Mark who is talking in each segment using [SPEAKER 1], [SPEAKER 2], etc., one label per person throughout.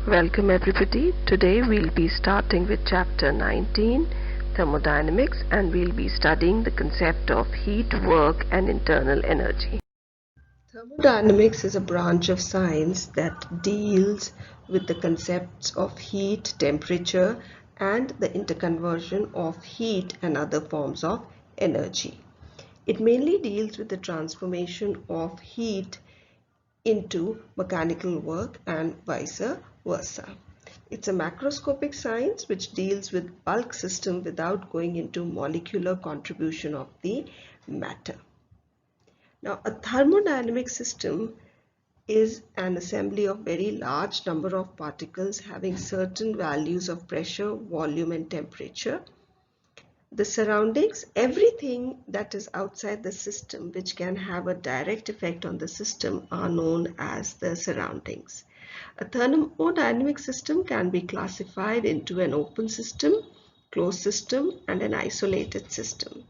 [SPEAKER 1] Welcome everybody. Today we'll be starting with Chapter 19, Thermodynamics, and we'll be studying the concept of heat, work and internal energy. Thermodynamics is a branch of science that deals with the concepts of heat, temperature and the interconversion of heat and other forms of energy. It mainly deals with the transformation of heat into mechanical work and vice versa. It's a macroscopic science which deals with bulk system without going into molecular contribution of the matter. Now, a thermodynamic system is an assembly of very large number of particles having certain values of pressure, volume and temperature. The surroundings, everything that is outside the system which can have a direct effect on the system, are known as the surroundings. A thermodynamic system can be classified into an open system, closed system and an isolated system.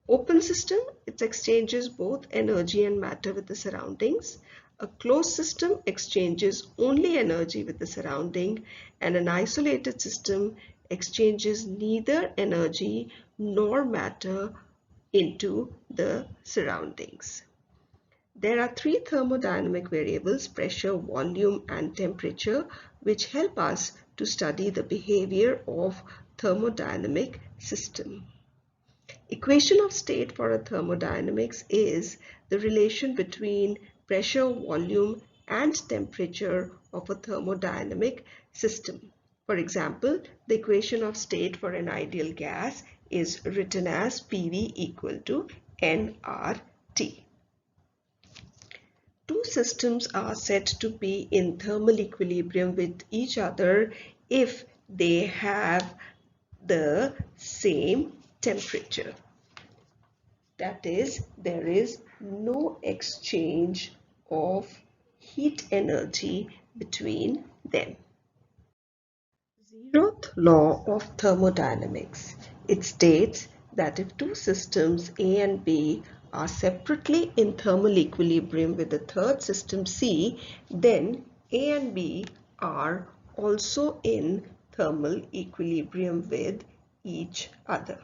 [SPEAKER 1] Open system, it exchanges both energy and matter with the surroundings. A closed system exchanges only energy with the surrounding, and an isolated system exchanges neither energy nor matter into the surroundings. There are three thermodynamic variables, pressure, volume and temperature, which help us to study the behavior of thermodynamic system. Equation of state for a thermodynamics is the relation between pressure, volume and temperature of a thermodynamic system. For example, the equation of state for an ideal gas is written as PV equal to nRT. Two systems are said to be in thermal equilibrium with each other if they have the same temperature. That is, there is no exchange of heat energy between them. Zeroth law of thermodynamics. It states that if two systems A and B are separately in thermal equilibrium with the third system C, then A and B are also in thermal equilibrium with each other.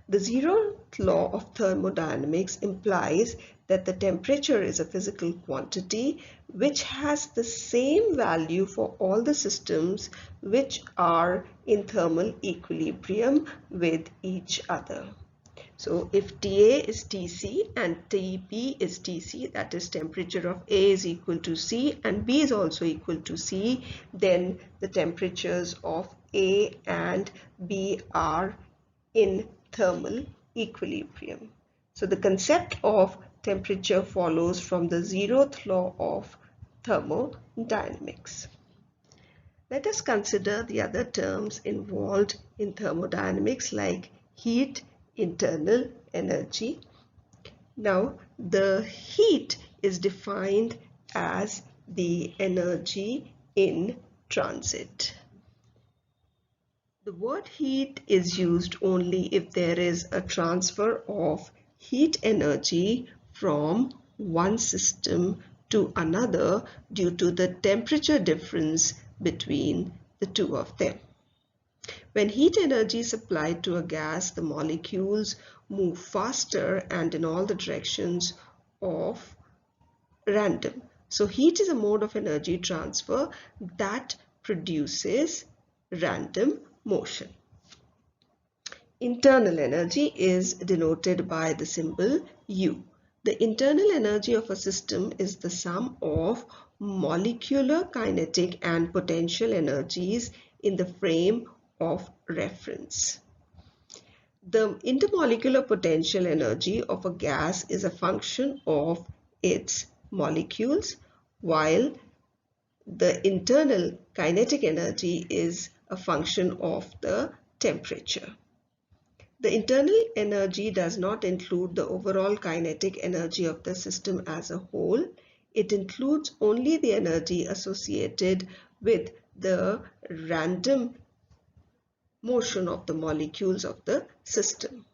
[SPEAKER 1] The zeroth law of thermodynamics implies that the temperature is a physical quantity which has the same value for all the systems which are in thermal equilibrium with each other. So if TA is Tc and Tb is Tc, that is temperature of A is equal to C and B is also equal to C, then the temperatures of A and B are in thermal equilibrium. So the concept of temperature follows from the zeroth law of thermodynamics. Let us consider the other terms involved in thermodynamics like heat, internal energy. Now, the heat is defined as the energy in transit. The word heat is used only if there is a transfer of heat energy from one system to another due to the temperature difference between the two of them. When heat energy is applied to a gas, the molecules move faster and in all the directions of random. So heat is a mode of energy transfer that produces random motion. Internal energy is denoted by the symbol U. The internal energy of a system is the sum of molecular kinetic and potential energies in the frame of reference. The intermolecular potential energy of a gas is a function of its molecules, while the internal kinetic energy is a function of the temperature. The internal energy does not include the overall kinetic energy of the system as a whole. It includes only the energy associated with the random motion of the molecules of the system.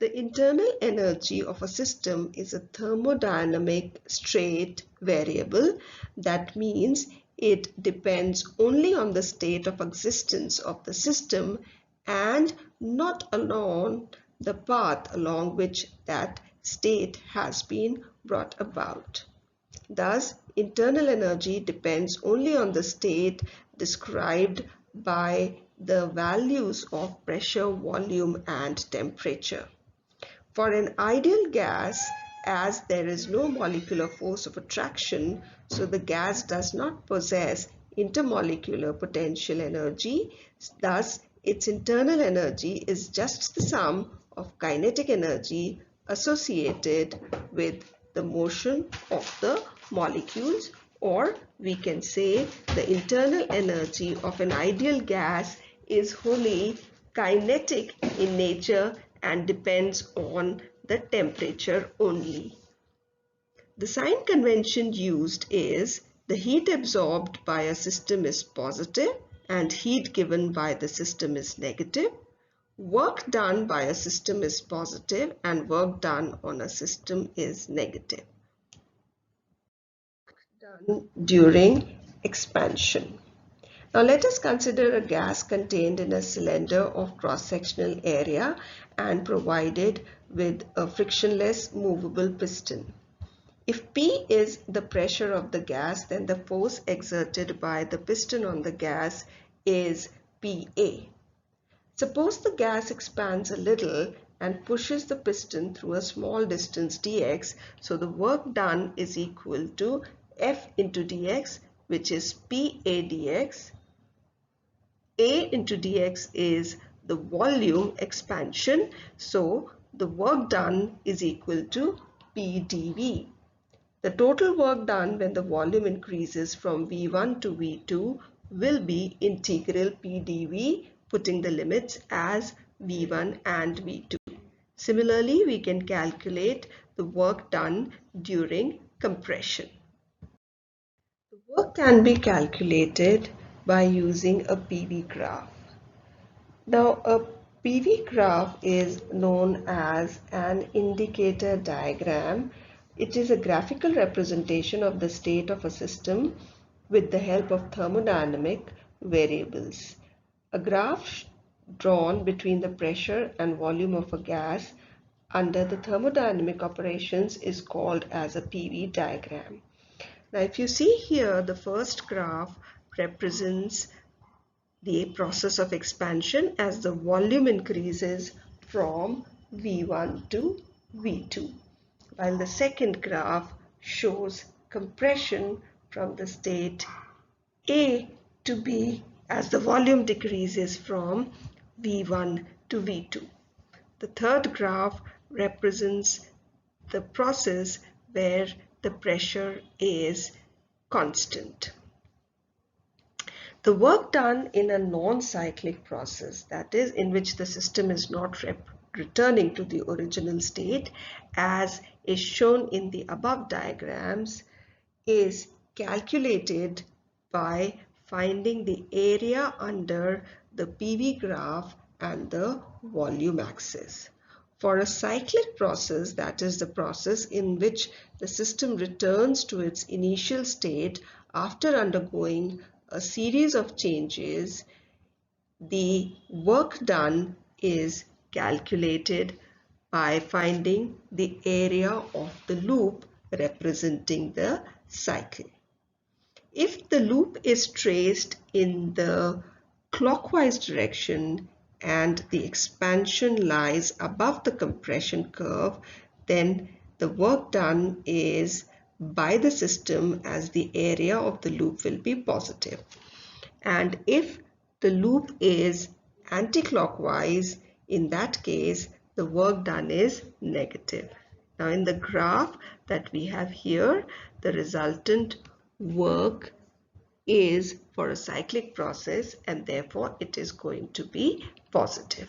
[SPEAKER 1] The internal energy of a system is a thermodynamic straight variable. That means it depends only on the state of existence of the system and not along the path along which that state has been brought about. Thus, internal energy depends only on the state described by the values of pressure, volume, and temperature. For an ideal gas, as there is no molecular force of attraction, so the gas does not possess intermolecular potential energy. Thus, its internal energy is just the sum of kinetic energy associated with the motion of the molecules, or we can say the internal energy of an ideal gas is wholly kinetic in nature and depends on the temperature only. The sign convention used is the heat absorbed by a system is positive and heat given by the system is negative. Work done by a system is positive and work done on a system is negative. Done during expansion. Now let us consider a gas contained in a cylinder of cross-sectional area and provided with a frictionless movable piston. If P is the pressure of the gas, then the force exerted by the piston on the gas is PA. Suppose the gas expands a little and pushes the piston through a small distance dx, so the work done is equal to F into dx, which is PA dx. A into dx is the volume expansion, so the work done is equal to P dV. The total work done when the volume increases from V1 to V2 will be integral P dV, putting the limits as V1 and V2. Similarly, we can calculate the work done during compression. The work can be calculated by using a PV graph. Now, a PV graph is known as an indicator diagram. It is a graphical representation of the state of a system with the help of thermodynamic variables. A graph drawn between the pressure and volume of a gas under the thermodynamic operations is called as a PV diagram. Now, if you see here, the first graph represents the process of expansion as the volume increases from V1 to V2, while the second graph shows compression from the state A to B as the volume decreases from V1 to V2. The third graph represents the process where the pressure is constant. The work done in a non-cyclic process, that is, in which the system is not returning to the original state, as is shown in the above diagrams, is calculated by finding the area under the PV graph and the volume axis. For a cyclic process, that is the process in which the system returns to its initial state after undergoing a series of changes, the work done is calculated by finding the area of the loop representing the cycle. If the loop is traced in the clockwise direction and the expansion lies above the compression curve, then the work done is by the system as the area of the loop will be positive. And if the loop is anti-clockwise, in that case the work done is negative. Now in the graph that we have here, the resultant work is for a cyclic process and therefore it is going to be positive.